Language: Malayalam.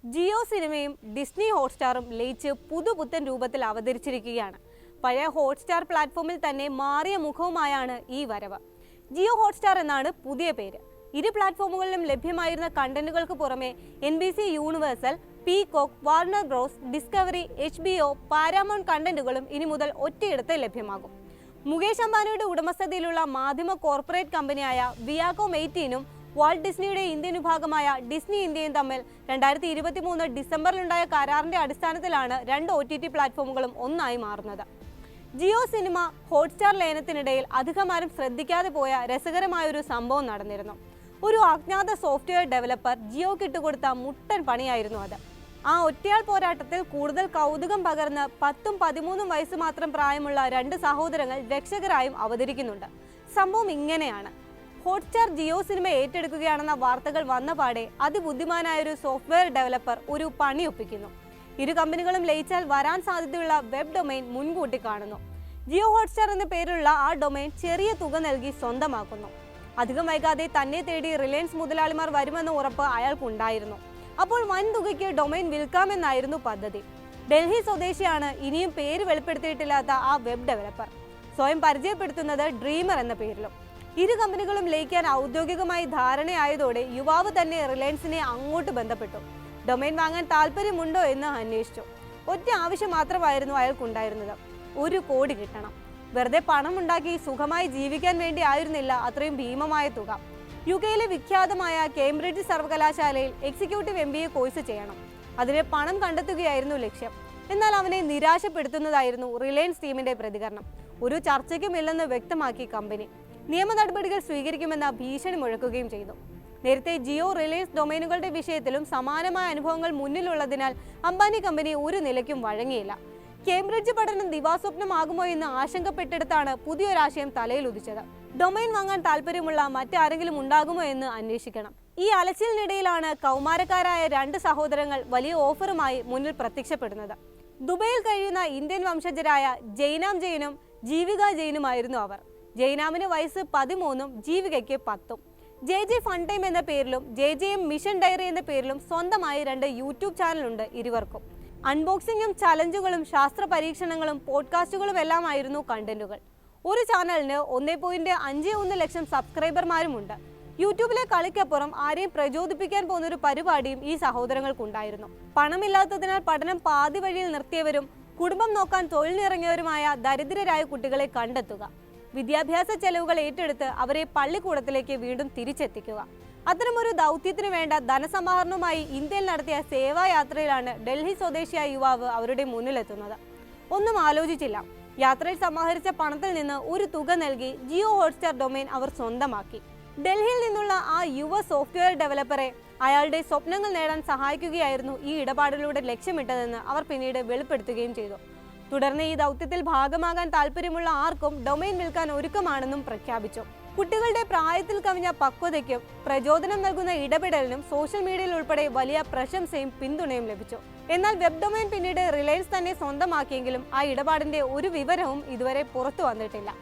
ജിയോ സിനിമയും ഡിസ്നി ഹോട്ട്സ്റ്റാറും ലയിച്ച് പുതുപുത്തൻ രൂപത്തിൽ അവതരിച്ചിരിക്കുകയാണ്. പഴയ ഹോട്ട്സ്റ്റാർ പ്ലാറ്റ്ഫോമിൽ തന്നെ മാറിയ മുഖവുമായാണ് ഈ വരവ്. ജിയോ ഹോട്ട്സ്റ്റാർ എന്നാണ് പുതിയ പേര്. ഇരു പ്ലാറ്റ്ഫോമുകളിലും ലഭ്യമായിരുന്ന കണ്ടന്റുകൾക്ക് പുറമെ NBC Universal, Peacock, Warner Bros, Discovery, HBO, Paramount കണ്ടന്റുകളും ഇനി മുതൽ ഒറ്റയിടത്ത് ലഭ്യമാകും. മുകേഷ് അംബാനിയുടെ ഉടമസ്ഥതയിലുള്ള മാധ്യമ കോർപ്പറേറ്റ് കമ്പനിയായ വിയാകോം 18ഉം വാൾട്ട് ഡിസ്നിയുടെ ഇന്ത്യൻ വിഭാഗമായ ഡിസ്നി ഇന്ത്യയും തമ്മിൽ 2023 ഡിസംബറിലുണ്ടായ കരാറിന്റെ അടിസ്ഥാനത്തിലാണ് രണ്ട് OTT പ്ലാറ്റ്ഫോമുകളും ഒന്നായി മാറുന്നത്. ജിയോ സിനിമ ഹോട്ട്സ്റ്റാർ ലയനത്തിനിടയിൽ അധികമാരും ശ്രദ്ധിക്കാതെ പോയ രസകരമായൊരു സംഭവം നടന്നിരുന്നു. ഒരു അജ്ഞാത സോഫ്റ്റ്വെയർ ഡെവലപ്പർ ജിയോക്ക് ഇട്ടുകൊടുത്ത മുട്ടൻ പണിയായിരുന്നു അത്. ആ ഒറ്റയാൾ പോരാട്ടത്തിൽ കൂടുതൽ കൗതുകം പകർന്ന് 10ഉം 13ഉം വയസ്സ് മാത്രം പ്രായമുള്ള രണ്ട് സഹോദരങ്ങൾ രക്ഷകരായും അവതരിക്കുന്നുണ്ട്. സംഭവം ഇങ്ങനെയാണ്. ഹോട്ട്സ്റ്റാർ ജിയോ സിനിമ ഏറ്റെടുക്കുകയാണെന്ന വാർത്തകൾ വന്നപാടെ അതിബുദ്ധിമാനായൊരു സോഫ്റ്റ്വെയർ ഡെവലപ്പർ ഒരു പണി ഒപ്പിക്കുന്നു. ഇരു കമ്പനികളും ലയിച്ചാൽ വരാൻ സാധ്യതയുള്ള വെബ് ഡൊമൈൻ മുൻകൂട്ടി കാണുന്നു. ജിയോ ഹോട്ട്സ്റ്റാർ എന്ന പേരുള്ള ആ ഡൊമൈൻ ചെറിയ തുക നൽകി സ്വന്തമാക്കുന്നു. അധികം വൈകാതെ തന്നെ തേടി റിലയൻസ് മുതലാളിമാർ വരുമെന്ന ഉറപ്പ് അയാൾക്കുണ്ടായിരുന്നു. അപ്പോൾ വൻ തുകയ്ക്ക് ഡൊമൈൻ വിൽക്കാമെന്നായിരുന്നു പദ്ധതി. ഡൽഹി സ്വദേശിയാണ് ഇനിയും പേര് വെളിപ്പെടുത്തിയിട്ടില്ലാത്ത ആ വെബ് ഡെവലപ്പർ. സ്വയം പരിചയപ്പെടുത്തുന്നത് ഡ്രീമർ എന്ന പേരിലും. ഇരു കമ്പനികളും ലയിക്കാൻ ഔദ്യോഗികമായി ധാരണയായതോടെ യുവാവ് തന്നെ റിലയൻസിനെ അങ്ങോട്ട് ബന്ധപ്പെട്ടു. ഡൊമൈൻ വാങ്ങാൻ താല്പര്യമുണ്ടോ എന്ന് അന്വേഷിച്ചു. ഒറ്റ ആവശ്യം മാത്രമായിരുന്നു അയാൾക്കുണ്ടായിരുന്നത്: 1 കോടി കിട്ടണം. വെറുതെ പണം ഉണ്ടാക്കി സുഖമായി ജീവിക്കാൻ വേണ്ടി ആയിരുന്നില്ല അത്രയും ഭീമമായ തുക. UK വിഖ്യാതമായ കേംബ്രിഡ്ജ് സർവകലാശാലയിൽ എക്സിക്യൂട്ടീവ് MBA കോഴ്സ് ചെയ്യണം. അതിന് പണം കണ്ടെത്തുകയായിരുന്നു ലക്ഷ്യം. എന്നാൽ അവനെ നിരാശപ്പെടുത്തുന്നതായിരുന്നു റിലയൻസ് ടീമിന്റെ പ്രതികരണം. ഒരു ചർച്ചയ്ക്കുമില്ലെന്ന് വ്യക്തമാക്കി കമ്പനി. നിയമ നടപടികൾ സ്വീകരിക്കുമെന്ന ഭീഷണി മുഴക്കുകയും ചെയ്തു. നേരത്തെ ജിയോ റിലയൻസ് ഡൊമൈനുകളുടെ വിഷയത്തിലും സമാനമായ അനുഭവങ്ങൾ മുന്നിലുള്ളതിനാൽ അംബാനി കമ്പനി ഒരു നിലയ്ക്കും വഴങ്ങിയില്ല. കേംബ്രിഡ്ജ് പഠനം ദിവാസ്വപ്നമാകുമോ എന്ന് ആശങ്കപ്പെട്ടെടുത്താണ് പുതിയൊരാശയം തലയിൽ ഉദിച്ചത്. ഡൊമൈൻ വാങ്ങാൻ താല്പര്യമുള്ള മറ്റാരെങ്കിലും ഉണ്ടാകുമോ എന്ന് അന്വേഷിക്കണം. ഈ അലച്ചിലിനിടയിലാണ് കൗമാരക്കാരായ രണ്ട് സഹോദരങ്ങൾ വലിയ ഓഫറുമായി മുന്നിൽ പ്രത്യക്ഷപ്പെടുന്നത്. ദുബൈയിൽ കഴിയുന്ന ഇന്ത്യൻ വംശജരായ ജയ്നാം ജെയിനും ജീവിക ജെയിനുമായിരുന്നു അവർ. ജയ്നാമിന് വയസ്സ് 13ഉം ജീവികയ്ക്ക് 10ഉം. JJ ഫൺ ടൈം എന്ന പേരിലും JJM മിഷൻ ഡയറി എന്ന പേരിലും സ്വന്തമായി 2 യൂട്യൂബ് ചാനലുണ്ട് ഇരുവർക്കും. അൺബോക്സിംഗും ചലഞ്ചുകളും ശാസ്ത്ര പരീക്ഷണങ്ങളും പോഡ്കാസ്റ്റുകളും എല്ലാമായിരുന്നു കണ്ടന്റുകൾ. ഒരു ചാനലിന് 1.51 ലക്ഷം സബ്സ്ക്രൈബർമാരുമുണ്ട്. യൂട്യൂബിലെ കളിക്കപ്പുറം ആരെയും പ്രചോദിപ്പിക്കാൻ പോകുന്നൊരു പരിപാടിയും ഈ സഹോദരങ്ങൾക്കുണ്ടായിരുന്നു. പണമില്ലാത്തതിനാൽ പഠനം പാതി വഴിയിൽ നിർത്തിയവരും കുടുംബം നോക്കാൻ തൊഴിലിനിറങ്ങിയവരുമായ ദരിദ്രരായ കുട്ടികളെ കണ്ടെത്തുക, വിദ്യാഭ്യാസ ചെലവുകൾ ഏറ്റെടുത്ത് അവരെ പള്ളിക്കൂടത്തിലേക്ക് വീണ്ടും തിരിച്ചെത്തിക്കുക. അത്തരമൊരു ദൗത്യത്തിന് വേണ്ട ധനസമാഹരണവുമായി ഇന്ത്യയിൽ നടത്തിയ സേവായാത്രയിലാണ് ഡൽഹി സ്വദേശിയായ യുവാവ് അവരുടെ മുന്നിലെത്തുന്നത്. ഒന്നും ആലോചിച്ചില്ല. യാത്രയിൽ സമാഹരിച്ച പണത്തിൽ നിന്ന് ഒരു തുക നൽകി ജിയോ ഹോട്ട്സ്റ്റാർ ഡൊമൈൻ അവർ സ്വന്തമാക്കി. ഡൽഹിയിൽ നിന്നുള്ള ആ യുവ സോഫ്റ്റ്വെയർ ഡെവലപ്പറെ അയാളുടെ സ്വപ്നങ്ങൾ നേടാൻ സഹായിക്കുകയായിരുന്നു ഈ ഇടപാടിലൂടെ ലക്ഷ്യമിട്ടതെന്ന് അവർ പിന്നീട് വെളിപ്പെടുത്തുകയും ചെയ്തു. തുടർന്ന് ഈ ദൗത്യത്തിൽ ഭാഗമാകാൻ താല്പര്യമുള്ള ആർക്കും ഡൊമൈൻ വിൽക്കാൻ ഒരുക്കമാണെന്നും പ്രഖ്യാപിച്ചു. കുട്ടികളുടെ പ്രായത്തിൽ കവിഞ്ഞ പക്വതയ്ക്കും പ്രചോദനം നൽകുന്ന ഇടപെടലിനും സോഷ്യൽ മീഡിയയിൽ ഉൾപ്പെടെ വലിയ പ്രശംസയും പിന്തുണയും ലഭിച്ചു. എന്നാൽ വെബ് ഡൊമൈൻ പിന്നീട് റിലയൻസ് തന്നെ സ്വന്തമാക്കിയെങ്കിലും ആ ഇടപാടിന്റെ ഒരു വിവരവും ഇതുവരെ പുറത്തു വന്നിട്ടില്ല.